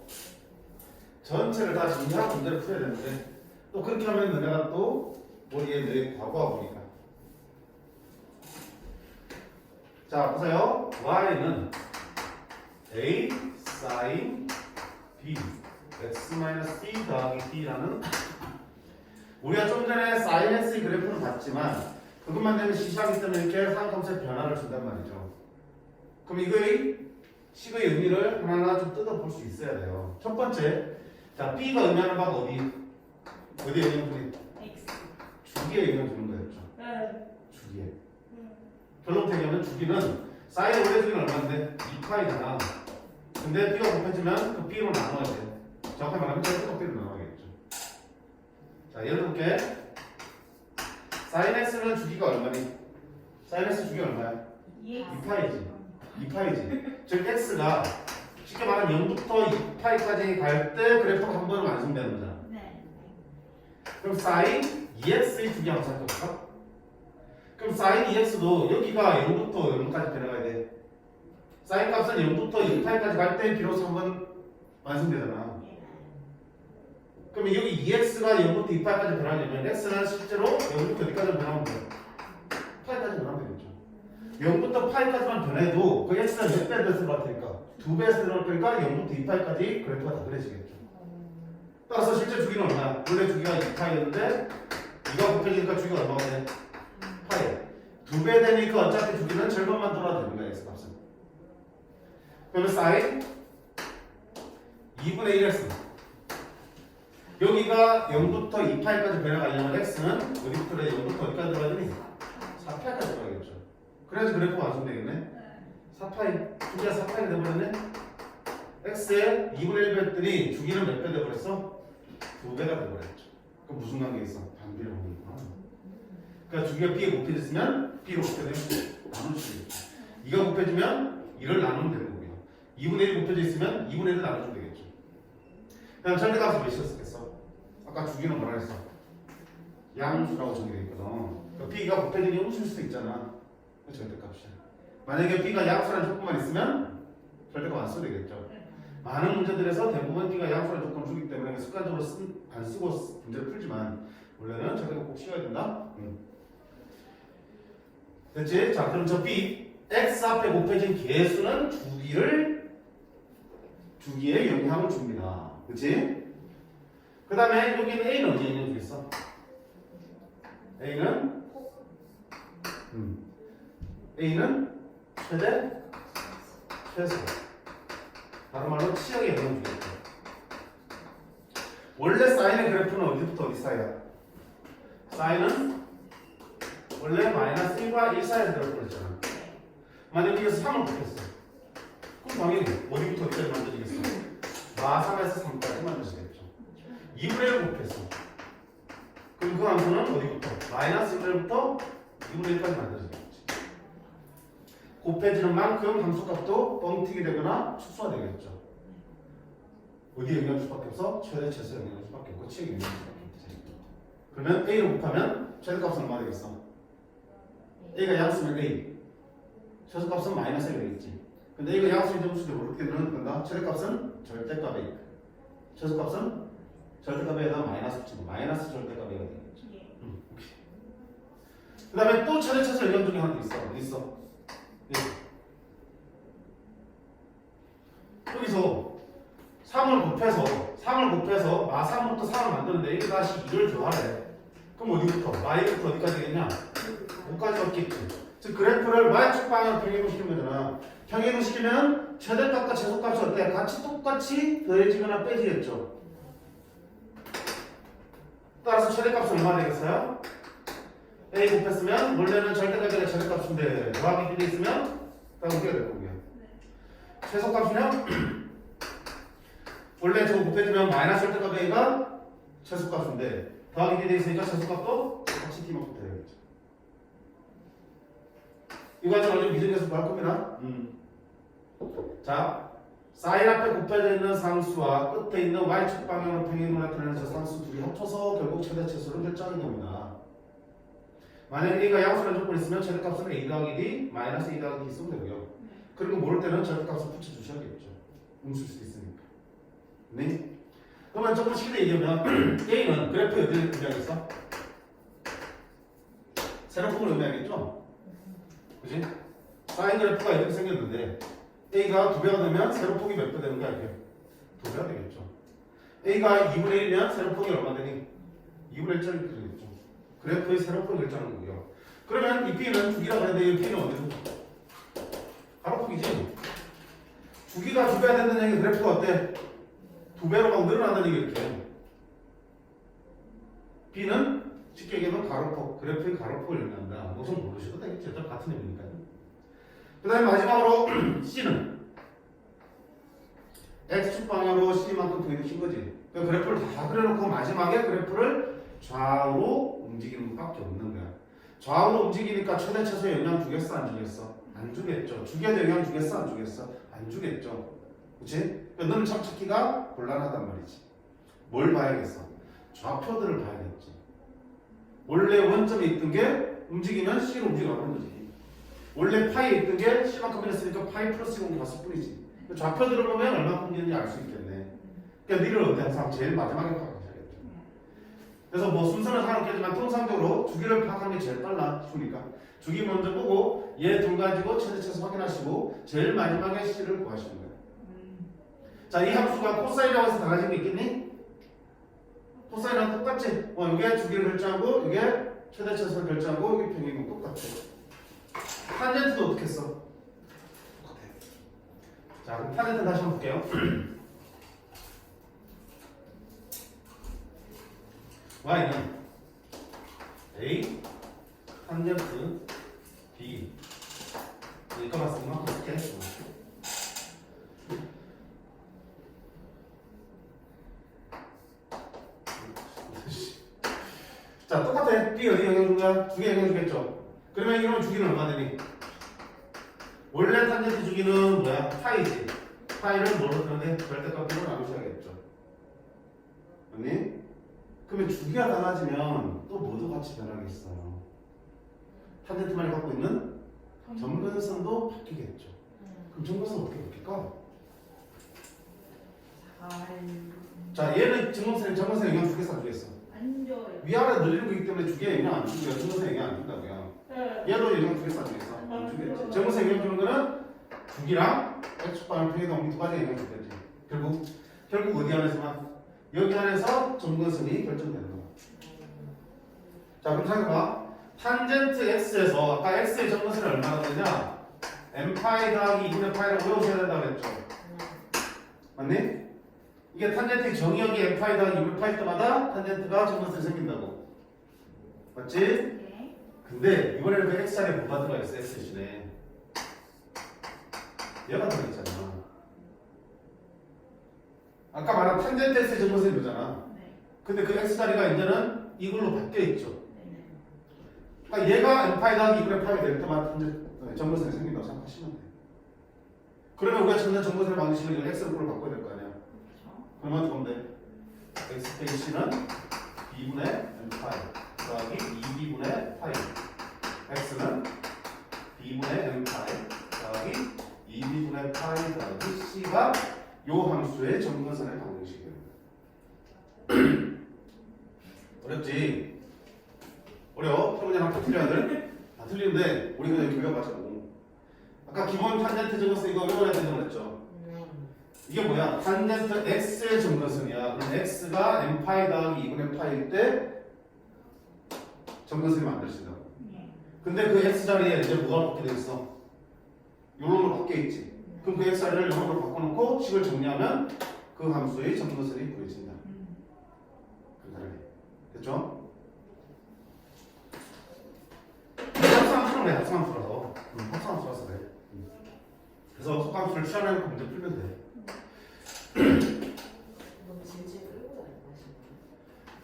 전체를 다 정리하고 문제를 풀어야 되는데 또 그렇게 하면 내가 또 머리에 내 과거가 보니까 자 보세요. y는 a sin b x-c 더하기 d라는 우리가 좀 전에 sin x 그래프를 봤지만 그것만 되면 시시하기 때문에 이렇게 삼각함수의 변화를 준단 말이죠. 그럼 이거의 식의 의미를 하나하나 좀 뜯어볼 수 있어야 돼요. 첫 번째, 자 b가 의미하는 바가 어디에 의미하는 거니? X. 주기에 의미를 주는 거였죠. 네. 주기에. 결론 얘기하면 주기는 사인의 원래 주기는 얼마인데? 2파이잖아. 근데 b가 곱해지면 그 b로 나눠야 돼. 정확하게 말하면 절대값 b로 나눠야겠죠. 자 예를 들게 사인 x는 주기가 얼마니? 사인 x 주기가 얼마야? 2파이지. 2파이지. 즉 x가 쉽게 말하면 0부터 2파이까지 갈 때 그래프가 한 번은 완성되는 거잖아. 네. 그럼 sin 2x의 주기 한번 살펴볼까? 그럼 sin 2x도 여기가 0부터 0까지 변해가야 돼. sin 값은 0부터 2파이까지 갈 때 비로소 한 번 완성되잖아. 그러면 여기 2x가 0부터 2파이까지 변하려면 x는 실제로 0부터 어디까지 변하면 돼? 파이까지 변하면 되겠죠. 0부터 파이까지만 변해도 그 x는 몇 배 돼서 들어갈 테니까 2배에서 들어갈 거니까 0부터 2파이까지 그래프가 다 그려지겠죠. 따라서 실제 주기는 얼마야? 원래 주기가 2파이였는데 2가 곱해지니까 주기가 얼마가 돼? 파이. 2배 되니까 어차피 주기는 절반만 돌아야 되는 거야 x 값은. 그러면 sin 2분의 1x 여기가 0부터 2파이까지 변해가려면 x는 어디부터 0부터 어디까지 들어가야 되니? 4파이까지 들어가겠죠. 그래야지 그래프가 완성되겠네. 4파이, 주기가 4파이가 돼버렸네. x에 2분의 1 했더니 주기는 몇 배 돼버렸어? 2배가 돼버렸죠. 그럼 무슨 관계 있어? 반비례 관계구나. 그러니까 주기가 b에 곱해졌으면 b로 곱해지면 나눠주겠죠. 2가 곱해지면 1을 나누면 되는 거고요. 2분의 1이 곱해져 있으면 2분의 1을 나눠주면 되겠죠. 그럼 절대값은 몇이었겠어? 아까 주기는 뭐라 했어? 양수라고 정의되어 있거든. 그러니까 b가 곱해지니 음수일 수도 있잖아. 그 절대값이야. 만약에 b가 양수라는 조건만 있으면 절대값 안 써도 되겠죠. 많은 문제들에서 대부분 b가 양수라는 조건을 주기 때문에 습관적으로 안 쓰고 문제를 풀지만 원래는 절대값 꼭 씌워야 된다. 됐지? 자 그럼 저 b x 앞에 곱해진 개수는 주기에 영향을 줍니다. 그치? 그 다음에 여기는 a는 어디에 영향을 주겠어? A는 최대, 최소. 다른 말로 치역에 영향을 주겠죠. 원래 사인의 그래프는 어디부터 어디 사이야? 사인은 원래 마이너스 1과 1 사이에 그래프를 했잖아. 만약에 여기서 3을 곱했어. 그럼 당연히 어디부터 어디까지 만들어지겠어? 마3에서 3까지 만들어지겠죠. 2분의 1 곱했어. 그럼 그 함수는 어디부터? 마이너스 1부터 2분의 1까지 만들어지겠지. 곱해지는 만큼 함수값도 뻥튀기 되거나 축소가 되겠죠. 어디에 영향을 줄 수밖에 없어? 최대, 최소 영향을 줄 수밖에 없고 치역에 영향을 줄 수밖에 없지. 그러면 A를 곱하면 최대값은 얼마 되겠어? A가 양수면 A, 최소값은 마이너스 A가 되겠지. 근데 A가 양수인지 음수인지 모르기 때문에 그런다. 최대값은 절대값 A, 최소값은 절대값에다 마이너스 붙이고 마이너스 절대값 A가 되겠죠. 그 다음에 또 최대차수 영역 중에 하나 더 있어. 어디 있어? 여기서 3을 곱해서 3부터 3을 만드는데 1 다시 2를 더하래. 그럼 어디부터? y부터 어디까지 되겠냐? 5까지 없겠지. 즉 그래프를 y축 방향으로 평행을 시키는 거잖아. 평행을 시키면 최대값과 최소값이 어때? 같이 똑같이 더해지거나 빼지겠죠. 따라서 최대값은 얼마 되겠어요? a 곱했으면 원래는 절대값이 최대값인데 더하기 1이 있으면 딱 어떻게 될 거고요. 최소값이면 원래 저거 곱해주면 마이너스 절대값 a가 최소값인데 더하기 1이 있으니까 최소값도 같이 뒤먹고 돼야겠죠. 이 과정을 좀 미적에서 할 겁니다. 자, 사인 앞에 곱해져 있는 상수와 끝에 있는 y축 방향으로 평행으로 나타내는 저 상수 둘이 합쳐서 결국 최대치수를 결정하는 겁니다. 만약 a가 양수라는 조건이 있으면 최대값은 a 더하기 d 마이너스 a 더하기 d 쓰면 되고요. 그리고 모를 때는 절대값을 붙여주셔야겠죠. um쓸 수도 있으니까. 네? 그러면 조금 쉽게 얘기하면 a는 그래프에 어디를 의미하겠어? 세로폭을 의미하겠죠? 그지? 사인 그래프가 이렇게 생겼는데 a가 2배가 되면 세로폭이 몇 배 되는 거야? 이렇게 2배가 되겠죠. a가 2분의 1이면 세로폭이 얼마 되니? 2분의 1짜리 되겠죠. 그래프의 세로폭을 결정하는 거고요. 그러면 이 b는 주기라고 하는데 이 b는 어디서? 가로폭이지. 주기가 2배가 된다는 얘기 그래프가 어때? 2배로 막 늘어난다는 얘기 이렇게. b는 쉽게 얘기하면 가로폭, 그래프의 가로폭을 의미한다. 무슨 모르셔도 되겠죠. 어차피 같은 의미니까요. 그 다음에 마지막으로 C는 X축 방향으로 C만큼 그리신 거지. 그 그래프를 다 그려놓고 마지막에 그래프를 좌우로 움직이는 것밖에 없는 거야. 좌우로 움직이니까 최대 최소의 영향 주겠어? 안 주겠어? 안 주겠죠. 주게도 영향 주겠어? 안 주겠어? 안 주겠죠. 그치? 그러니까 너는 참 찾기가 곤란하단 말이지. 뭘 봐야겠어? 좌표들을 봐야겠지. 원래 원점에 있던 게 움직이면 C로 움직여가는 거지. 원래 파이에 있던 게 C만큼 했으니까 파이 플러스 0이 갔을 뿐이지. 좌표들을 보면 얼마큼 있는지 알 수 있겠네. 그러니까 니를 어디 항상 제일 마지막에 파악하셔야겠죠. 그래서 뭐 순서는 상관없겠지만 통상적으로 주기를 파악하는 게 제일 빨라. 주니까. 주기 먼저 보고 얘 둘 가지고 최대치수 확인하시고 제일 마지막에 C를 구하시는 거예요. 자, 이 함수가 코사인이라고 해서 달라진 게 있겠니? 코사인이랑 똑같지? 이게 주기를 결정하고 이게 최대치수를 결정하고 이게 평행이고 똑같아. 탄젠트도 어떻게 써? 똑같아. 자, 그럼 탄젠트 다시 한번 볼게요. y는 a 탄젠트 b 이거 봤으면 이만큼 쓸게. 자, 똑같아. b 어디 영향 준 거야? 주기 영향 주겠죠. 그러면 이러면 주기는 얼마 되니? 원래 탄젠트 주기는 뭐야? 파이지. 파이를 뭐로 쓰는데 절대값으로 나누셔야겠죠. 맞니? 그러면 주기가 달라지면 또 뭐도 같이 변하겠어요. 탄젠트만이 갖고 있는 점근선도 바뀌겠죠. 그럼 점근선 어떻게 바뀔까? 자, 얘는 점근선에 영향 주겠어 안 주겠어? 안 줘요. 위아래 늘리는 거기 때문에 주기에 영향 안 주고요. 점근선에 영향 안 준다고요. 얘도 영향 주겠어 안 주겠어? 안 주겠지. 점근선에 영향 주는 거는 주기랑 X축방을 평행이동 두 가지 영향 주겠지. 결국 어디 안에서만? 여기 안에서 점근선이 결정되는 거야. 자, 그럼 생각해봐. 탄젠트 X에서 아까 X의 점근선이 얼마나 되냐? m파이 더하기 2분의 파이라고 외우셔야 된다고 했죠. 맞니? 이게 탄젠트의 정의역이 m파이 더하기 2분의 파일 때마다 탄젠트가 점근선이 생긴다고. 맞지? 네. 근데 이번에는 그 X자리에 뭐가 들어가 있어? X 대신에 얘가 들어있잖아. 아까 말한 탄젠트 X의 점근선이 이거잖아. 네. 근데 그 X자리가 이제는 이걸로 바뀌어있죠. 네. 그러니까 얘가 m파이 더하기 2분의 파이 될 때마다 점근선이 생긴다고 생각하시면 돼요. 그러면 우리가 찾는 점근선의 방식을 이걸 X로 바꿔야 될 거 아니야. 그렇죠. 그러면 그건데 X 페이시는 B분의 m파이 더하기 2B분의 파이 X는 B분의 m파이 더하기 2B분의 파이 더하기 C가 요 함수의 점근선의 방정식입니다. 어렵지? 어려워? 설문제랑 다 틀려야 돼? 다 틀리는데 우리 그냥 비교해봐자고. 아까 기본 탄젠트 증거선 이거 외워야 된다고 그랬죠? 이게 뭐야? 탄젠트 x의 점근선이야. 그럼 x가 n파이 더하기 2분의 파일 때 점근선이 만들 수 있다고. 근데 그 x 자리에 이제 뭐가 바뀌게 되겠어? 요런으로 바뀌어 있지. 그럼 그 x 자리를 요런으로 바꿔놓고 식을 정리하면 그 함수의 점근선이 보여진다. 간단하게. 됐죠? 합성함수는 왜 합성함수라서? 합성함수라서 그래. 그래서 속함수를 취하는 그 문제 풀면 돼. 너무 질질 끌고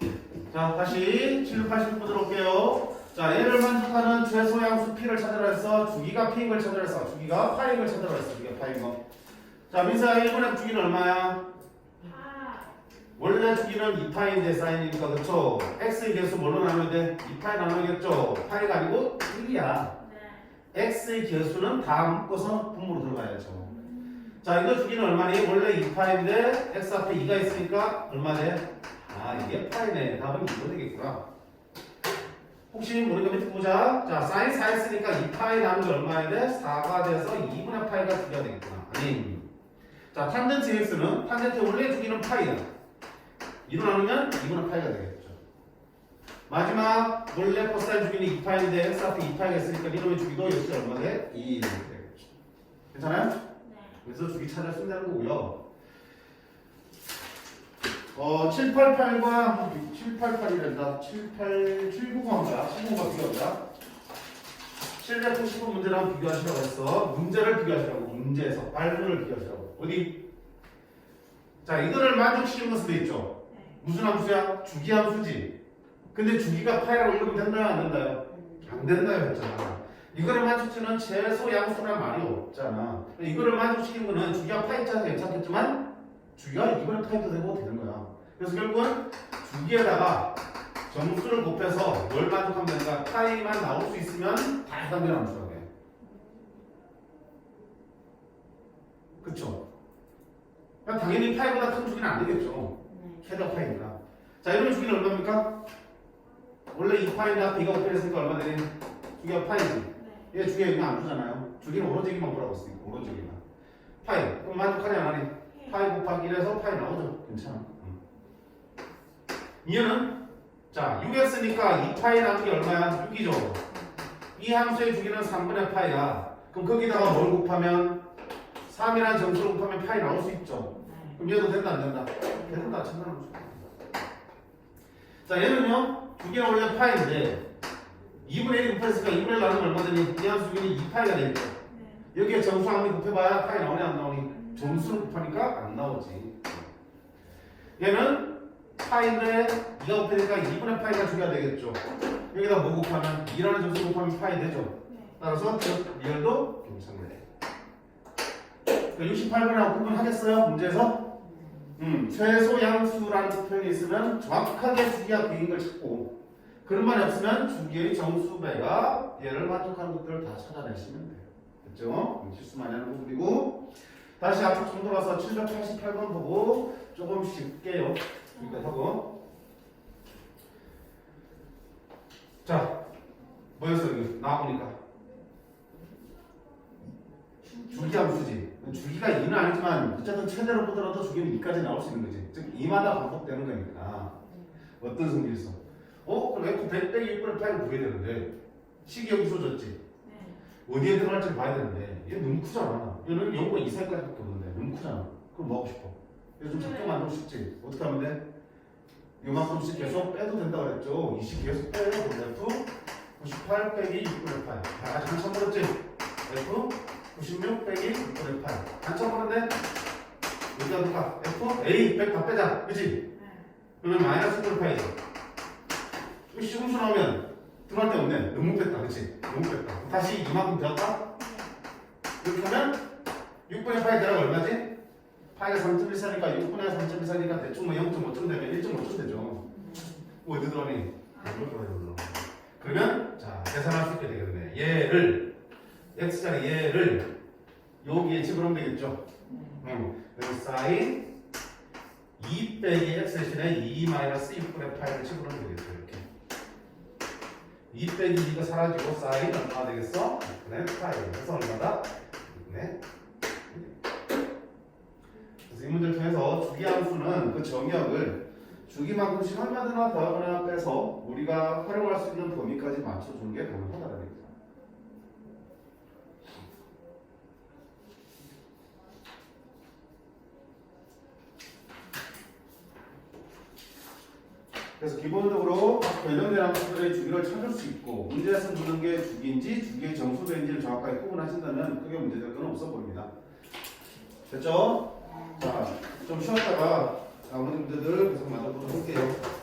다니시네. 자, 다시 780분 들어올게요. 자, 얘를 만족하는 최소양수 P를 찾으라 했어. 주기가 P인 걸 찾으라 했어. 주기가 파인 걸 찾으라 했어. 주기가 파인 거. 자, 민서야 1분의 주기는 얼마야? 원래 주기는 2파인데 사인이니까 그렇죠? x의 개수 뭘로 나누면 돼? 2파이 나누겠죠? 파이가 아니고 1이야. x의 개수는 다 묶어서 분모로 들어가야죠. 자, 이거 주기는 얼마니? 원래 2파인데 x 앞에 2가 있으니까 얼마 돼? 아, 이게 파이네. 답은 이거 되겠구나. 혹시 모르니까 밑에 보자. 자, 사인 4 했으니까 2파이 나누는 게 얼마야 돼? 4가 돼서 2분의 파이가 주기가 되겠구나. 아니. 자, 탄젠트 x는 탄젠트 원래 주기는 파이야. 2로 나누면 2분의 파이가 되겠죠. 마지막 원래 코사인 주기는 2파인데 x 앞에 2파이가 있으니까 이놈의 주기도 역시 얼마 돼? 2 이렇게 되겠죠. 괜찮아요? 그래서 주기 찾아 쓰면 되는 거고요. 788과 788이란다. 789가 790가 비교하자. 790번 문제랑 비교하시라고 했어. 문제를 비교하시라고. 문제에서 발문을 비교하시라고. 어디? 자, 이거를 만족시키는 것도 있죠. 무슨 함수야? 주기 함수지. 근데 주기가 파이라고 읽으면 된다요? 안 된다요? 안 된다요 했잖아. 이거를 만족시키는 최소 양수란 말이 없잖아. 이거를 만족시키는 거는 주기가 파이자도 괜찮겠지만 주기가 2분의 파이도 되고 되는 거야. 그래서 결국은 주기에다가 정수를 곱해서 뭘 만족하면 되는가? 파이만 나올 수 있으면 다 해당되는 함수라고 해. 그쵸? 그러니까 당연히 파이보다 큰 주기는 안 되겠죠. 최대 파이니까. 자, 이러면 주기는 얼마입니까? 원래 2파이나 b가 곱해졌으니까 얼마 되니? 주기가 파이지. 얘 주기가 이거 안 주잖아요. 주기는 오른쪽이만 보라고 했으니까 오른쪽이만. 파이. 그럼 만족하냐 안 하니? 파이 곱하기 1에서 파이 나오죠. 괜찮아. 이유는 자 6x니까 2파이 나누기 얼마야? 6이죠. 이 함수의 주기는 3분의 파이야. 그럼 거기다가 뭘 곱하면 3이라는 점수를 곱하면 파이 나올 수 있죠. 그럼 얘도 된다 안 된다? 된다. 천상함수. 자 얘는요 주기는 원래 파이인데 2분의 1이 곱했으니까 2분의 1 나누면 얼마 되니? 이 함수 주기는 2파이가 되겠죠. 여기에 점수 아무리 곱해봐야 파이 나오냐 안 나오니? 점수를 곱하니까 안 나오지. 얘는 파인데 2가 곱해니까 2분의 파이가 주기가 되겠죠. 여기다 뭐 곱하면 2라는 점수 곱하면 파이 되죠. 따라서 리얼도 괜찮네. 68번이라고 구분하겠어요? 문제에서? 최소 양수라는 표현이 있으면 정확하게 주기가 B인 걸 찾고 그런 말이 없으면 주기의 정수배가 얘를 만족하는 것들을 다 찾아내시면 돼요. 됐죠? 실수 많이 하는 부분이고 다시 앞으로 좀 돌아서 788번 보고 조금 쉽게요. 이거 하고 자 뭐였어 여기 나와보니까 주기 함수지. 주기가 2는 아니지만 어쨌든 최대로 보더라도 주기는 2까지 나올 수 있는 거지. 즉 2마다 반복되는 거니까 어떤 성질이 있어? 그럼 F 100 빼기 6분의 8을 구해야 되는데 식이 여기서 줬지. 어디에 들어갈지 봐야 되는데 얘 너무 크잖아. 얘는 0과 2 사이까지밖에 없는데 너무 크잖아. 그럼 뭐 하고 싶어? 얘 좀 작게 만들고 싶지. 어떻게 하면 돼? 요만큼씩 계속 빼도 된다고 그랬죠. 20 계속 빼요. F 98 빼기 6분의 8. 아, 한참 벌었지? F 96 빼기 6분의 8. 한참 벌었네? 여기다 누가? F A 100 다 빼자. 그치? 그러면 마이너스 6분의 8이죠. 이거 시금수 나오면 들어갈 데 없네. 너무 뺐다. 그치? 너무 뺐다. 다시 이만큼 되었다? 이렇게 하면 6분의 8이 대략 얼마지? 파이가 3.14니까 6분의 3.14니까 대충 뭐 0.5점 되면 1.5점 되죠. 뭐 어디 들어가니? 이렇게 들어. 그러면 자 계산할 수 있게 되겠네. 얘를 x자리 얘를 여기에 집어넣으면 되겠죠. 그래서 사인 2 빼기 x 대신에 2 마이너스 6분의 8을 집어넣으면 되겠죠. 이렇게. 2 빼기 2가 사라지고 사인 얼마나 되겠어? 네, 파이. 그래서 얼마다? 네. 그래서 이 문제를 통해서 주기함수는 그 정의역을 주기만큼씩 얼마나 더하거나 빼서 우리가 활용할 수 있는 범위까지 맞춰주는 게 가능하다는 얘기죠. 그래서 기본적으로 각 변형된 함수들의 주기를 찾을 수 있고 문제에서 묻는 게 주기인지 주기의 정수배인지를 정확하게 구분하신다면 크게 문제될 건 없어 보입니다. 됐죠? 자, 좀 쉬었다가 나머지 문제들 계속 만들도록 할게요.